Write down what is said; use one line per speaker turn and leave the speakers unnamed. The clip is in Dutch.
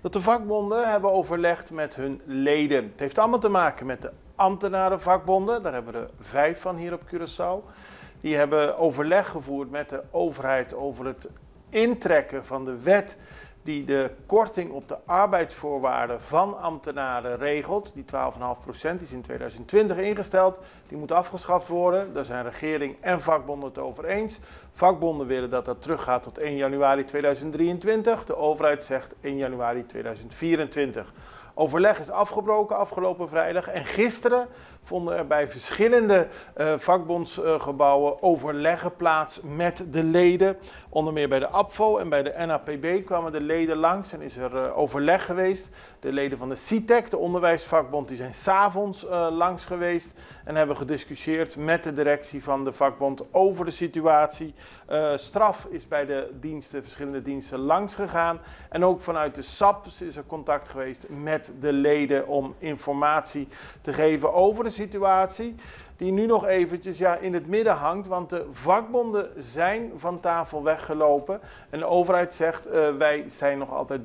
Dat de vakbonden hebben overlegd met hun leden. Het heeft allemaal te maken met de ambtenarenvakbonden. Daar hebben we er 5 van hier op Curaçao. Die hebben overleg gevoerd met de overheid over het intrekken van de wet die de korting op de arbeidsvoorwaarden van ambtenaren regelt. Die 12,5% is in 2020 ingesteld. Die moet afgeschaft worden. Daar zijn regering en vakbonden het over eens. Vakbonden willen dat dat teruggaat tot 1 januari 2023. De overheid zegt 1 januari 2024. Overleg is afgebroken afgelopen vrijdag en gisteren vonden er bij verschillende vakbondsgebouwen overleggen plaats met de leden. Onder meer bij de APVO en bij de NAPB kwamen de leden langs en is er overleg geweest. De leden van de CITEC, de onderwijsvakbond, die zijn 's avonds langs geweest en hebben gediscussieerd met de directie van de vakbond over de situatie. Straf is bij de verschillende diensten langs gegaan en ook vanuit de SAPS is er contact geweest met de leden om informatie te geven over de situatie. Die nu nog eventjes in het midden hangt, want de vakbonden zijn van tafel weggelopen. En de overheid zegt, wij zijn nog altijd